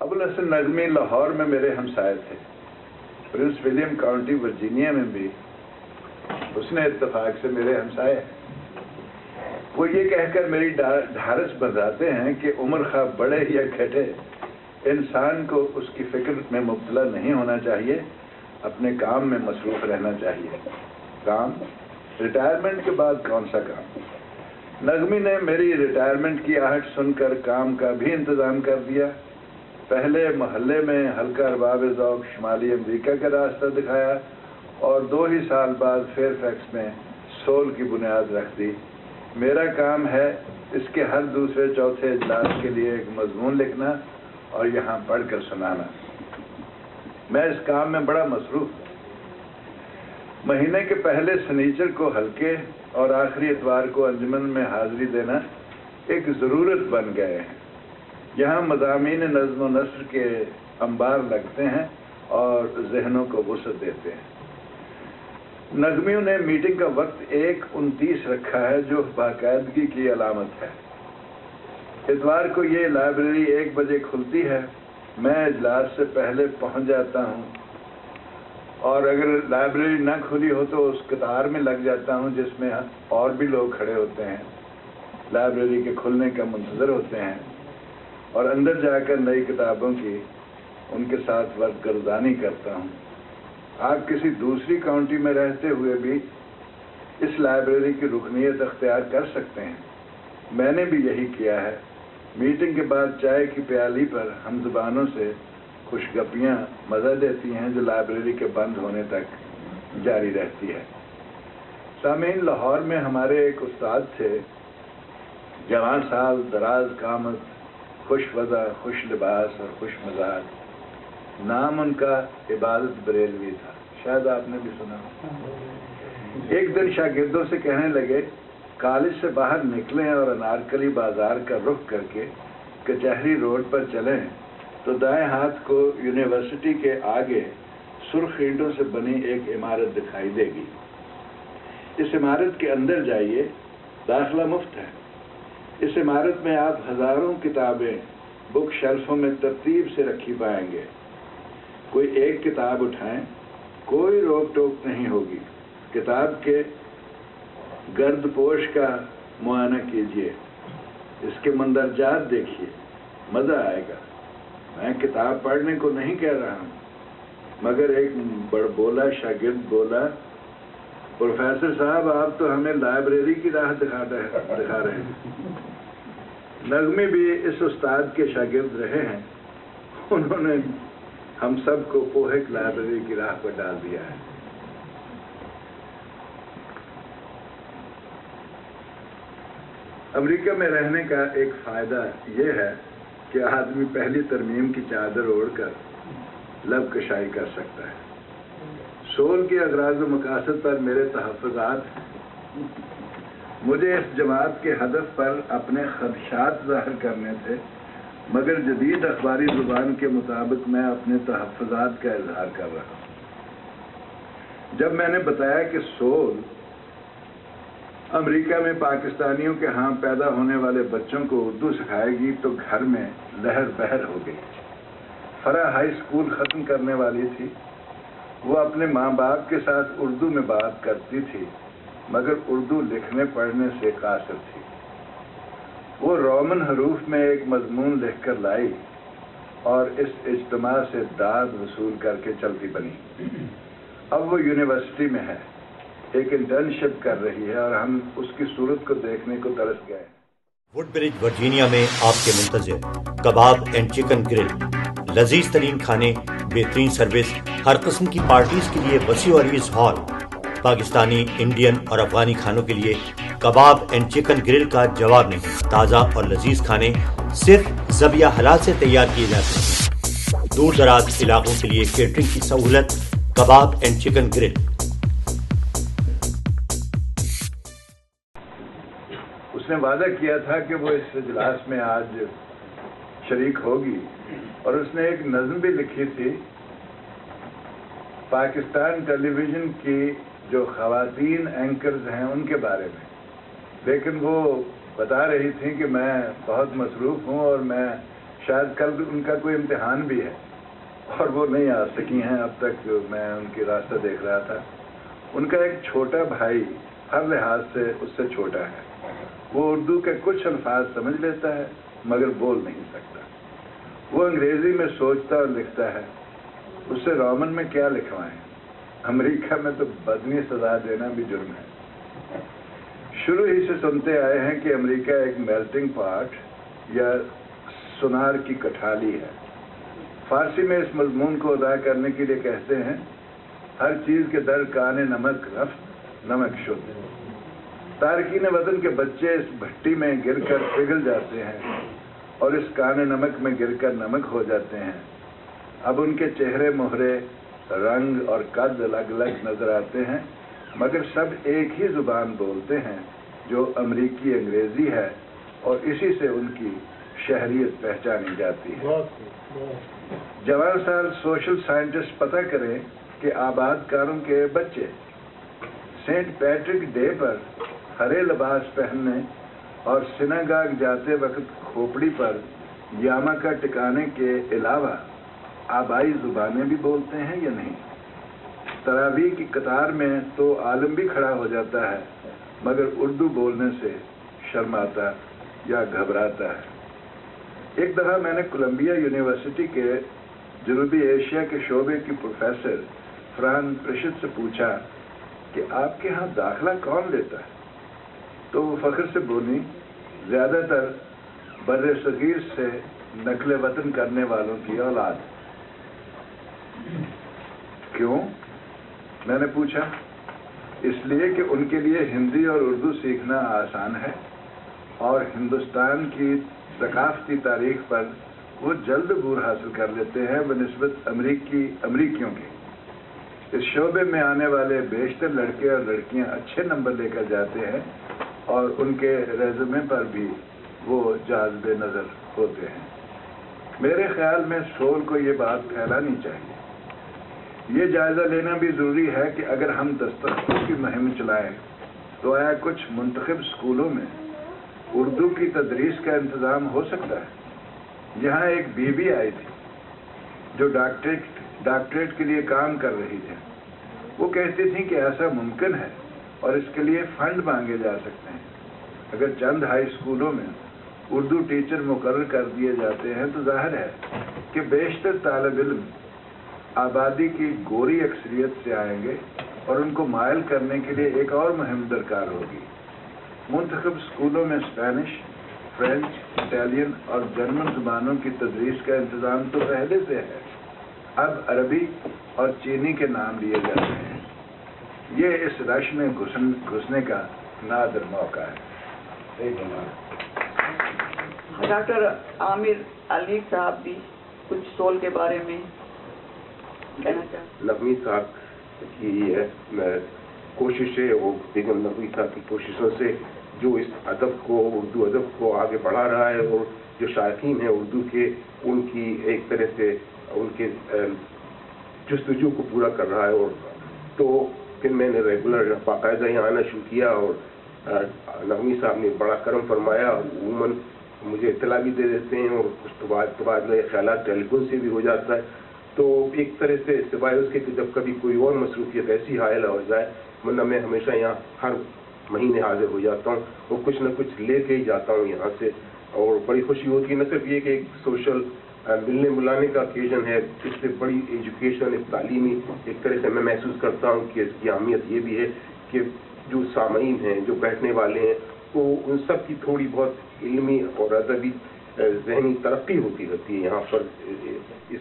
ابوالحسن نظمی لاہور میں میرے ہمسائے تھے، پرنس ولیم کاؤنٹی ورجینیا میں بھی اس نے اتفاق سے میرے ہمسائے ہیں۔ وہ یہ کہہ کر میری ڈھارس بندھاتے ہیں کہ عمر خواہ بڑھے یا گھٹے، انسان کو اس کی فکر میں مبتلا نہیں ہونا چاہیے، اپنے کام میں مصروف رہنا چاہیے۔ کام؟ ریٹائرمنٹ کے بعد کون سا کام؟ نظمی نے میری ریٹائرمنٹ کی آہٹ سن کر کام کا بھی انتظام کر دیا۔ پہلے محلے میں ہلکا ارباب ذوق شمالی امریکہ کا راستہ دکھایا اور 2 ہی سال بعد فیئر فیکس میں سول کی بنیاد رکھ دی۔ میرا کام ہے اس کے ہر دوسرے چوتھے اجلاس کے لیے ایک مضمون لکھنا اور یہاں پڑھ کر سنانا۔ میں اس کام میں بڑا مصروف ہوں۔ مہینے کے پہلے سنیچر کو ہلکے اور آخری اتوار کو انجمن میں حاضری دینا ایک ضرورت بن گئے ہیں۔ یہاں مضامین نظم و نثر کے انبار لگتے ہیں اور ذہنوں کو وسعت دیتے ہیں۔ نظمیوں نے میٹنگ کا وقت 1:29 رکھا ہے، جو باقاعدگی کی علامت ہے۔ اتوار کو یہ لائبریری 1 بجے کھلتی ہے۔ میں اجلاس سے پہلے پہنچ جاتا ہوں اور اگر لائبریری نہ کھلی ہو تو اس قطار میں لگ جاتا ہوں جس میں اور بھی لوگ کھڑے ہوتے ہیں، لائبریری کے کھلنے کا منتظر ہوتے ہیں، اور اندر جا کر نئی کتابوں کی ان کے ساتھ وقت گزاری کرتا ہوں۔ آپ کسی دوسری کاؤنٹی میں رہتے ہوئے بھی اس لائبریری کی رکنیت اختیار کر سکتے ہیں۔ میں نے بھی یہی کیا ہے۔ میٹنگ کے بعد چائے کی پیالی پر ہم زبانوں سے خوشگپیاں مزہ دیتی ہیں جو لائبریری کے بند ہونے تک جاری رہتی ہے۔ سامعین، لاہور میں ہمارے ایک استاد تھے، جوان سال، دراز قامت، خوش وضع، خوش لباس اور خوش مزاج۔ نام ان کا عبادت بریلوی تھا، شاید آپ نے بھی سنا۔ ایک دن شاگردوں سے کہنے لگے، کالج سے باہر نکلیں اور انارکلی بازار کا رخ کر کے کچہری روڈ پر چلیں تو دائیں ہاتھ کو یونیورسٹی کے آگے سرخ اینٹوں سے بنی ایک عمارت دکھائی دے گی۔ اس عمارت کے اندر جائیے، داخلہ مفت ہے۔ اس عمارت میں آپ ہزاروں کتابیں بک شیلفوں میں ترتیب سے رکھی پائیں گے۔ کوئی ایک کتاب اٹھائیں، کوئی روک ٹوک نہیں ہوگی۔ کتاب کے گرد پوش کا معائنہ کیجیے، اس کے مندرجات دیکھیے، مزہ آئے گا۔ میں کتاب پڑھنے کو نہیں کہہ رہا ہوں، مگر ایک بڑبولا شاگرد بولا، پروفیسر صاحب آپ تو ہمیں لائبریری کی راہ دکھا رہے ہیں۔ نظمی بھی اس استاد کے شاگرد رہے ہیں، انہوں نے ہم سب کو پوہک لائبریری کی راہ پر ڈال دیا ہے۔ امریکہ میں رہنے کا ایک فائدہ یہ ہے کہ آدمی پہلی ترمیم کی چادر اوڑھ کر لب کشائی کر سکتا ہے۔ سول کے اغراض و مقاصد پر میرے تحفظات ہیں۔ مجھے اس جماعت کے ہدف پر اپنے خدشات ظاہر کرنے تھے، مگر جدید اخباری زبان کے مطابق میں اپنے تحفظات کا اظہار کر رہا ہوں۔ جب میں نے بتایا کہ سول امریکہ میں پاکستانیوں کے ہاں پیدا ہونے والے بچوں کو اردو سکھائے گی تو گھر میں لہر بہر ہو گئی۔ فرح ہائی اسکول ختم کرنے والی تھی۔ وہ اپنے ماں باپ کے ساتھ اردو میں بات کرتی تھی، مگر اردو لکھنے پڑھنے سے قاصر تھی۔ وہ رومن حروف میں ایک مضمون لکھ کر لائی اور اس اجتماع سے داد وصول کر کے چلتی بنی۔ اب وہ یونیورسٹی میں ہے، ایک انٹرنشپ کر رہی ہے اور ہم اس کی صورت کو دیکھنے کو ترس گئے۔ وڈ برج ورجینیا میں آپ کے منتظر کباب اینڈ چکن گرل، لذیذ ترین کھانے، بہترین سروس، ہر قسم کی پارٹیز کے لیے وسیع و عریض ہال، پاکستانی، انڈین اور افغانی کھانوں کے لیے کباب اینڈ چکن گرل کا جواب نہیں۔ تازہ اور لذیذ کھانے صرف ذبیحہ حلال سے تیار کیے جاتے ہیں۔ دور دراز علاقوں کے لیے کیٹرنگ کی سہولت۔ کباب اینڈ چکن گرل۔ اس نے وعدہ کیا تھا کہ وہ اس اجلاس میں آج شریک ہوگی اور اس نے ایک نظم بھی لکھی تھی پاکستان ٹیلی ویژن کی جو خواتین اینکرز ہیں ان کے بارے میں، لیکن وہ بتا رہی تھیں کہ میں بہت مصروف ہوں اور میں شاید کل ان کا کوئی امتحان بھی ہے اور وہ نہیں آ سکی ہیں اب تک. میں ان کی راستہ دیکھ رہا تھا. ان کا ایک چھوٹا بھائی ہر لحاظ سے اس سے چھوٹا ہے. وہ اردو کے کچھ الفاظ سمجھ لیتا ہے مگر بول نہیں سکتا. وہ انگریزی میں سوچتا اور لکھتا ہے. اس سے رومن میں کیا لکھوائیں؟ امریکہ میں تو بدنی سزا دینا بھی جرم ہے. شروع ہی سے سنتے آئے ہیں کہ امریکہ ایک میلٹنگ پاٹ یا سونار کی کٹھالی ہے. فارسی میں اس مضمون کو ادا کرنے کے لیے کہتے ہیں ہر چیز کے در کان نمک رفت نمک شد. تارکین وطن کے بچے اس بھٹی میں گر کر پگھل جاتے ہیں اور اس کان نمک میں گر کر نمک ہو جاتے ہیں. اب ان کے چہرے مہرے رنگ اور قد الگ الگ نظر آتے ہیں مگر سب ایک ہی زبان بولتے ہیں جو امریکی انگریزی ہے اور اسی سے ان کی شہریت پہچانی جاتی ہے. جوان سال سوشل سائنٹسٹ پتہ کریں کہ آباد کاروں کے بچے سینٹ پیٹرک ڈے پر ہرے لباس پہننے اور سناگاگ جاتے وقت کھوپڑی پر یاماکا ٹکانے کے علاوہ آبائی زبانیں بھی بولتے ہیں یا نہیں. تراویح کی قطار میں تو عالم بھی کھڑا ہو جاتا ہے مگر اردو بولنے سے شرماتا یا گھبراتا ہے. ایک دفعہ میں نے کولمبیا یونیورسٹی کے جنوبی ایشیا کے شعبے کی پروفیسر فران پرشت سے پوچھا کہ آپ کے ہاں داخلہ کون لیتا ہے؟ تو وہ فخر سے بولی زیادہ تر بر صغیر سے نقل وطن کرنے والوں کی اولاد. کیوں؟ میں نے پوچھا. اس لیے کہ ان کے لیے ہندی اور اردو سیکھنا آسان ہے اور ہندوستان کی ثقافتی تاریخ پر وہ جلد عبور حاصل کر لیتے ہیں بنسبت امریکیوں کے. اس شعبے میں آنے والے بیشتر لڑکے اور لڑکیاں اچھے نمبر لے کر جاتے ہیں اور ان کے ریزومے پر بھی وہ جاذب نظر ہوتے ہیں. میرے خیال میں سول کو یہ بات پھیلانی چاہیے. یہ جائزہ لینا بھی ضروری ہے کہ اگر ہم دستخطوں کی مہم چلائیں تو آیا کچھ منتخب اسکولوں میں اردو کی تدریس کا انتظام ہو سکتا ہے. یہاں ایک بی بی آئی تھی جو ڈاکٹریٹ کے لیے کام کر رہی تھی. وہ کہتی تھیں کہ ایسا ممکن ہے اور اس کے لیے فنڈ مانگے جا سکتے ہیں. اگر چند ہائی اسکولوں میں اردو ٹیچر مقرر کر دیے جاتے ہیں تو ظاہر ہے کہ بیشتر طالب علم آبادی کی گوری اکثریت سے آئیں گے اور ان کو مائل کرنے کے لیے ایک اور مہم درکار ہوگی. منتخب اسکولوں میں اسپینش، فرینچ، اٹالین اور جرمن زبانوں کی تدریس کا انتظام تو پہلے سے ہے. اب عربی اور چینی کے نام لیے جاتے ہیں. یہ اس رش میں گھسنے کا نادر موقع ہے. ڈاکٹر عامر علی صاحب بھی کچھ سول کے بارے میں کہنا چاہتے ہیں. نقوی صاحب کی کوشش ہے وہ بیگم نقوی صاحب کی کوششوں سے جو اس ادب کو اردو ادب کو آگے بڑھا رہا ہے اور جو شائقین ہیں اردو کے ان کی ایک طرح سے ان کے جستجو کو پورا کر رہا ہے. اور تو پھر میں نے ریگولر باقاعدہ یہاں آنا شروع کیا اور نقوی صاحب نے بڑا کرم فرمایا. عموماً مجھے اطلاع بھی دے دیتے ہیں اور کچھ تبادلہ خیالات ٹیلی فون سے بھی ہو جاتا ہے. تو ایک طرح سے سوائے اس کے کہ جب کبھی کوئی اور مصروفیت ایسی حائل ہو جائے ورنہ میں ہمیشہ یہاں ہر مہینے حاضر ہو جاتا ہوں اور کچھ نہ کچھ لے کے ہی جاتا ہوں یہاں سے. اور بڑی خوشی ہوتی ہے نہ صرف یہ کہ ایک سوشل ملنے ملانے کا اوکیزن ہے، اس سے بڑی ایجوکیشن ایک تعلیمی ایک طرح سے میں محسوس کرتا ہوں کہ اس کی اہمیت یہ بھی ہے کہ جو سامعین ہیں جو بیٹھنے والے ہیں وہ ان سب کی تھوڑی بہت علمی اور ادبی ذہنی ترقی ہوتی رہتی ہے یہاں پر اس